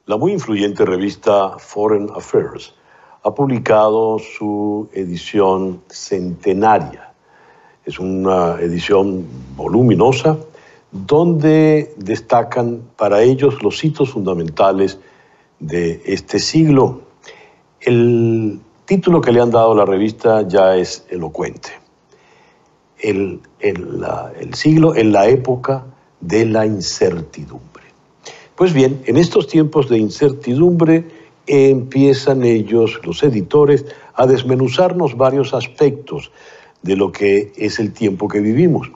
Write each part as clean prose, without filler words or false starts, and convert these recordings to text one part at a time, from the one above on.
La muy influyente revista Foreign Affairs ha publicado su edición centenaria. Es una edición voluminosa donde destacan para ellos los hitos fundamentales de este siglo. El título que le han dado a la revista ya es elocuente. El siglo en la época de la incertidumbre. Pues bien, en estos tiempos de incertidumbre empiezan ellos, los editores, a desmenuzarnos varios aspectos de lo que es el tiempo que vivimos.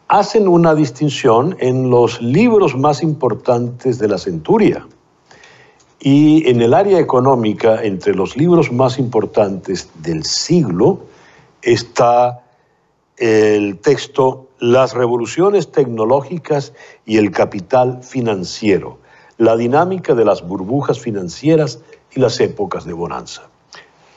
Hacen una distinción en los libros más importantes de la centuria y en el área económica, entre los libros más importantes del siglo, está el texto Las revoluciones tecnológicas y el capital financiero, la dinámica de las burbujas financieras y las épocas de bonanza.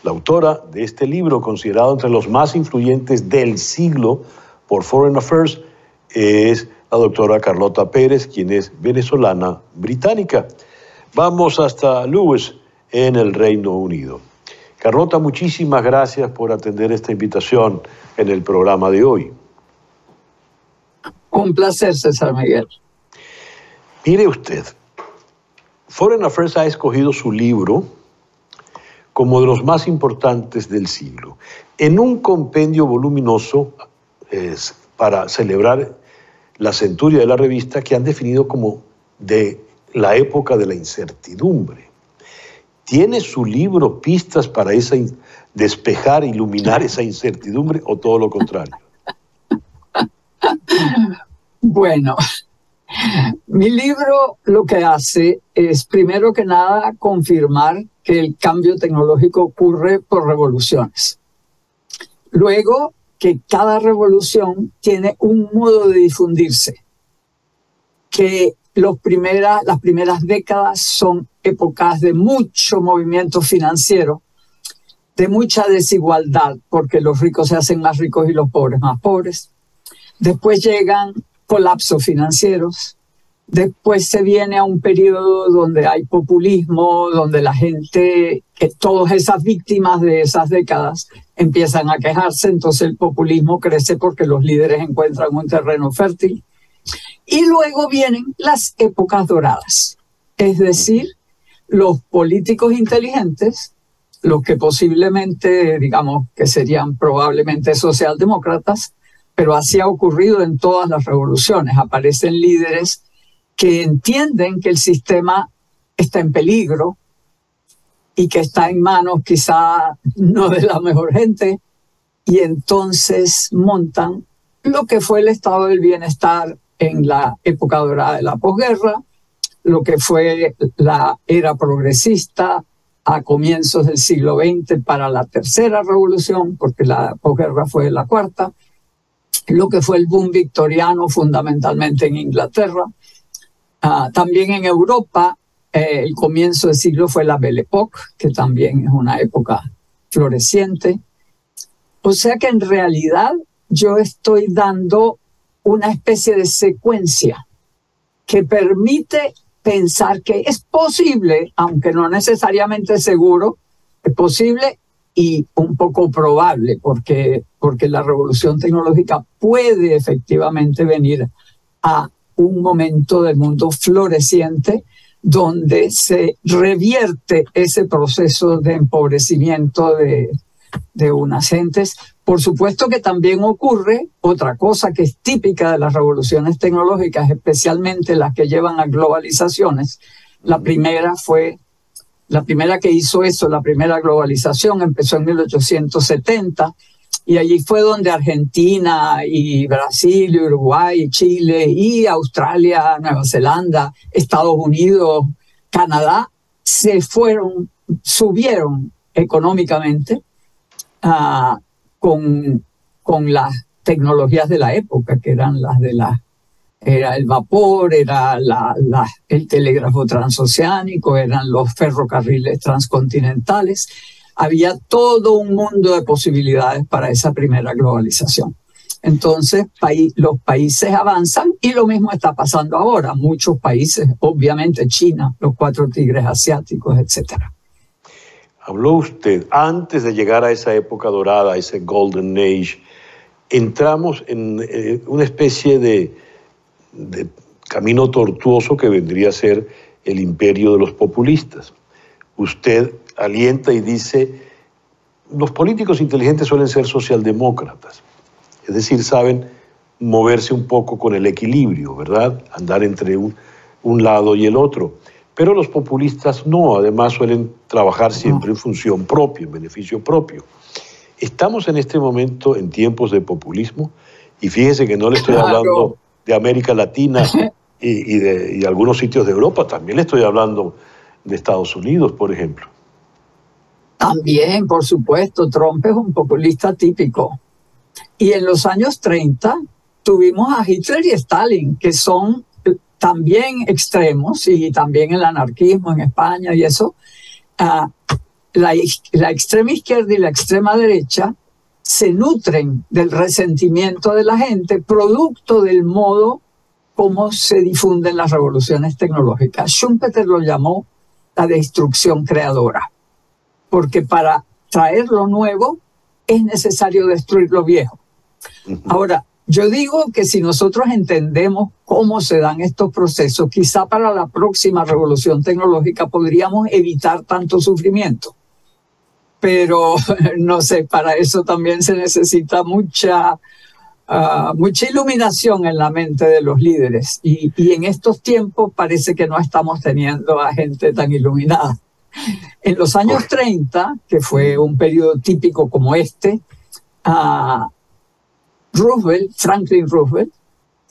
La autora de este libro, considerado entre los más influyentes del siglo por Foreign Affairs, es la doctora Carlota Pérez, quien es venezolana británica. Vamos hasta Lewes, en el Reino Unido. Carlota, muchísimas gracias por atender esta invitación en el programa de hoy. Un placer, César Miguel. Mire usted, Foreign Affairs ha escogido su libro como de los más importantes del siglo, en un compendio voluminoso para celebrar la centuria de la revista, que han definido como de la época de la incertidumbre. ¿Tiene su libro pistas para despejar, iluminar esa incertidumbre o todo lo contrario? Bueno, mi libro lo que hace es, primero que nada, confirmar que el cambio tecnológico ocurre por revoluciones. Luego, que cada revolución tiene un modo de difundirse, que las primeras décadas son épocas de mucho movimiento financiero, de mucha desigualdad, porque los ricos se hacen más ricos y los pobres más pobres. Después llegan colapsos financieros. Después se viene a un periodo donde hay populismo, donde la gente, todas esas víctimas de esas décadas empiezan a quejarse, entonces el populismo crece porque los líderes encuentran un terreno fértil. Y luego vienen las épocas doradas, es decir, los políticos inteligentes, los que posiblemente, digamos, que serían probablemente socialdemócratas, pero así ha ocurrido en todas las revoluciones. Aparecen líderes que entienden que el sistema está en peligro y que está en manos quizá no de la mejor gente, y entonces montan lo que fue el estado del bienestar en la época dorada de la posguerra, lo que fue la era progresista a comienzos del siglo XX para la tercera revolución, porque la posguerra fue la cuarta, lo que fue el boom victoriano fundamentalmente en Inglaterra. También en Europa, el comienzo del siglo fue la Belle Époque, que también es una época floreciente. O sea que en realidad yo estoy dando una especie de secuencia que permite pensar que es posible, aunque no necesariamente seguro, es posible y un poco probable, porque la revolución tecnológica puede efectivamente venir a un momento del mundo floreciente donde se revierte ese proceso de empobrecimiento de unas gentes. Por supuesto que también ocurre otra cosa que es típica de las revoluciones tecnológicas, especialmente las que llevan a globalizaciones. La primera que hizo eso, la primera globalización, empezó en 1870, y allí fue donde Argentina y Brasil y Uruguay y Chile y Australia, Nueva Zelanda, Estados Unidos, Canadá, subieron económicamente con las tecnologías de la época, que eran era el vapor, era el telégrafo transoceánico, eran los ferrocarriles transcontinentales. Había todo un mundo de posibilidades para esa primera globalización. Entonces los países avanzan y lo mismo está pasando ahora. Muchos países, obviamente China, los 4 tigres asiáticos, etcétera. Habló usted, antes de llegar a esa época dorada, ese Golden Age, entramos en una especie de camino tortuoso que vendría a ser el imperio de los populistas. Usted alienta y dice, los políticos inteligentes suelen ser socialdemócratas, es decir, saben moverse un poco con el equilibrio, ¿verdad? Andar entre un lado y el otro. Pero los populistas no, además suelen trabajar siempre en función propia, en beneficio propio. Estamos en este momento en tiempos de populismo y fíjese que no le estoy hablando de América Latina y de algunos sitios de Europa, también le estoy hablando de Estados Unidos, por ejemplo. También, por supuesto, Trump es un populista típico. Y en los años 30 tuvimos a Hitler y Stalin, que son también extremos, y también el anarquismo en España y eso. La extrema izquierda y la extrema derecha se nutren del resentimiento de la gente, producto del modo como se difunden las revoluciones tecnológicas. Schumpeter lo llamó la destrucción creadora, porque para traer lo nuevo es necesario destruir lo viejo. Ahora, yo digo que si nosotros entendemos cómo se dan estos procesos, quizá para la próxima revolución tecnológica podríamos evitar tanto sufrimiento. Pero, no sé, para eso también se necesita mucha iluminación en la mente de los líderes. Y en estos tiempos parece que no estamos teniendo a gente tan iluminada. En los años 30, que fue un periodo típico como este, Franklin Roosevelt,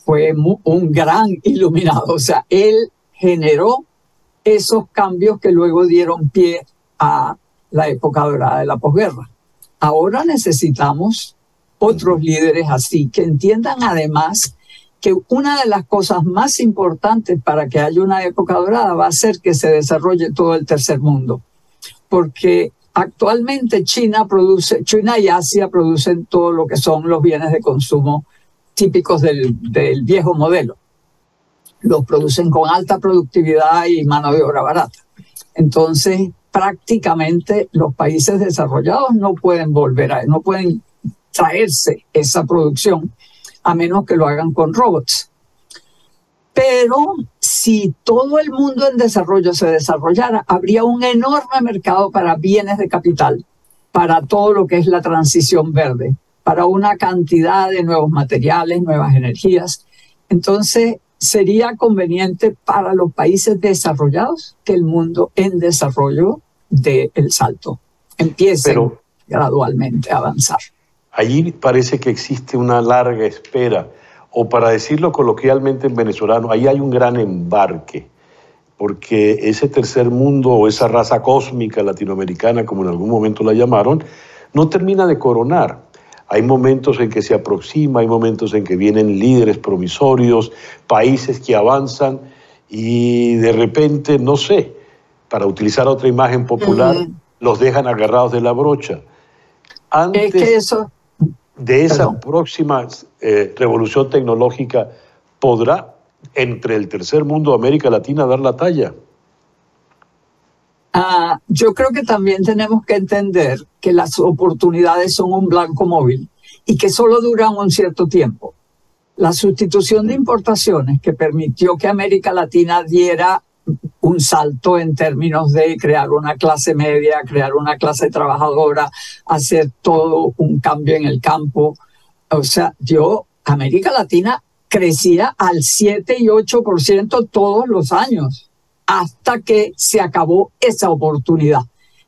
fue un gran iluminado. O sea, él generó esos cambios que luego dieron pie a la época dorada de la posguerra. Ahora necesitamos otros líderes así, que entiendan además que una de las cosas más importantes para que haya una época dorada va a ser que se desarrolle todo el tercer mundo. Porque actualmente China y Asia producen todo lo que son los bienes de consumo típicos del viejo modelo. Los producen con alta productividad y mano de obra barata. Entonces, prácticamente los países desarrollados no pueden traerse esa producción a menos que lo hagan con robots. Pero si todo el mundo en desarrollo se desarrollara, habría un enorme mercado para bienes de capital, para todo lo que es la transición verde, para una cantidad de nuevos materiales, nuevas energías. Entonces, sería conveniente para los países desarrollados que el mundo en desarrollo dé el salto, empiece gradualmente a avanzar. Allí parece que existe una larga espera, o para decirlo coloquialmente en venezolano, ahí hay un gran embarque, porque ese tercer mundo o esa raza cósmica latinoamericana, como en algún momento la llamaron, no termina de coronar. Hay momentos en que se aproxima, hay momentos en que vienen líderes promisorios, países que avanzan y de repente, no sé, para utilizar otra imagen popular, los dejan agarrados de la brocha. Antes de esa próxima revolución tecnológica, ¿podrá entre el tercer mundo de América Latina dar la talla? Yo creo que también tenemos que entender que las oportunidades son un blanco móvil y que solo duran un cierto tiempo. La sustitución de importaciones que permitió que América Latina diera un salto en términos de crear una clase media, crear una clase trabajadora, hacer todo un cambio en el campo. O sea, América Latina crecía al 7 y 8% todos los años, hasta que se acabó esa oportunidad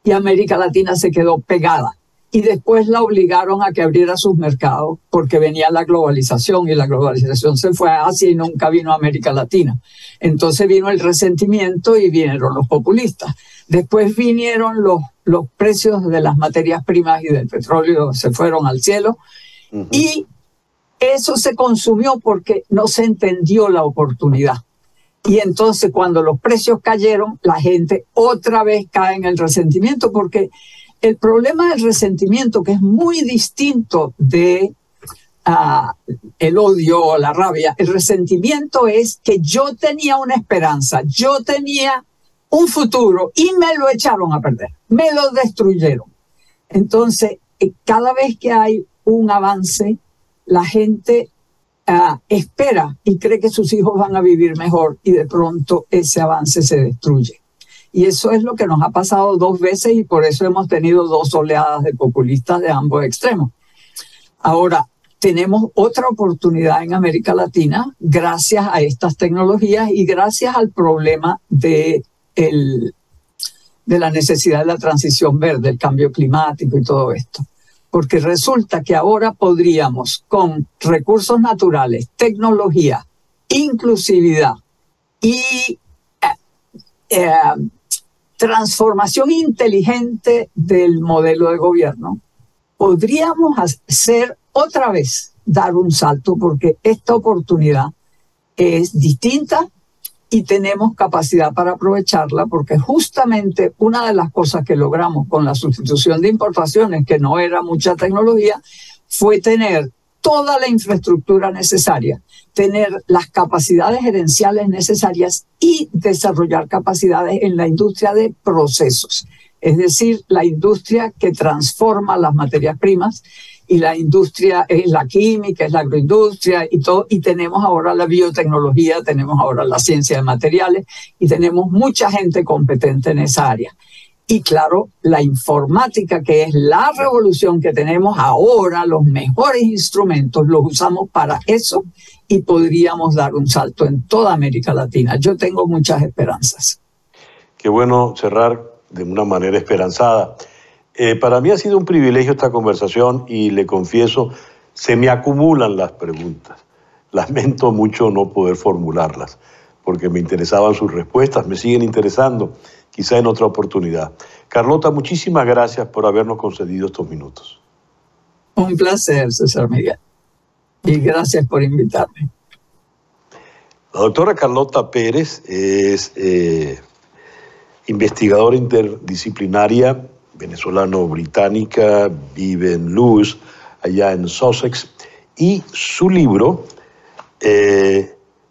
y América Latina se quedó pegada. Y después la obligaron a que abriera sus mercados porque venía la globalización y la globalización se fue a Asia y nunca vino a América Latina. Entonces vino el resentimiento y vinieron los populistas. Después vinieron los precios de las materias primas y del petróleo, se fueron al cielo. Y eso se consumió porque no se entendió la oportunidad. Y entonces cuando los precios cayeron, la gente otra vez cae en el resentimiento, porque el problema del resentimiento, que es muy distinto de el odio o la rabia. El resentimiento es que yo tenía una esperanza, yo tenía un futuro y me lo echaron a perder, me lo destruyeron. Entonces, cada vez que hay un avance, la gente espera y cree que sus hijos van a vivir mejor y de pronto ese avance se destruye. Y eso es lo que nos ha pasado 2 veces y por eso hemos tenido 2 oleadas de populistas de ambos extremos. Ahora, tenemos otra oportunidad en América Latina gracias a estas tecnologías y gracias al problema de la necesidad de la transición verde, el cambio climático y todo esto. Porque resulta que ahora podríamos, con recursos naturales, tecnología, inclusividad y transformación inteligente del modelo de gobierno, podríamos hacer otra vez, dar un salto, porque esta oportunidad es distinta y tenemos capacidad para aprovecharla, porque justamente una de las cosas que logramos con la sustitución de importaciones, que no era mucha tecnología, fue tener toda la infraestructura necesaria, tener las capacidades gerenciales necesarias y desarrollar capacidades en la industria de procesos, es decir, la industria que transforma las materias primas, y la industria es la química, es la agroindustria y todo, y tenemos ahora la biotecnología, tenemos ahora la ciencia de materiales y tenemos mucha gente competente en esa área. Y claro, la informática, que es la revolución que tenemos ahora, los mejores instrumentos los usamos para eso y podríamos dar un salto en toda América Latina. Yo tengo muchas esperanzas. Qué bueno cerrar de una manera esperanzada. Para mí ha sido un privilegio esta conversación y le confieso, se me acumulan las preguntas. Lamento mucho no poder formularlas porque me interesaban sus respuestas, me siguen interesando, quizá en otra oportunidad. Carlota, muchísimas gracias por habernos concedido estos minutos. Un placer, César Miguel, y gracias por invitarme. La doctora Carlota Pérez es investigadora interdisciplinaria venezolano-británica, vive en Lewes, allá en Sussex, y su libro,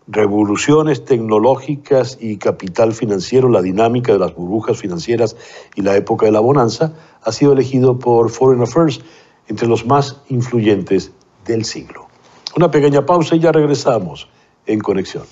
Revoluciones tecnológicas y capital financiero, la dinámica de las burbujas financieras y la época de la bonanza, ha sido elegido por Foreign Affairs entre los más influyentes del siglo. Una pequeña pausa y ya regresamos en Conexión.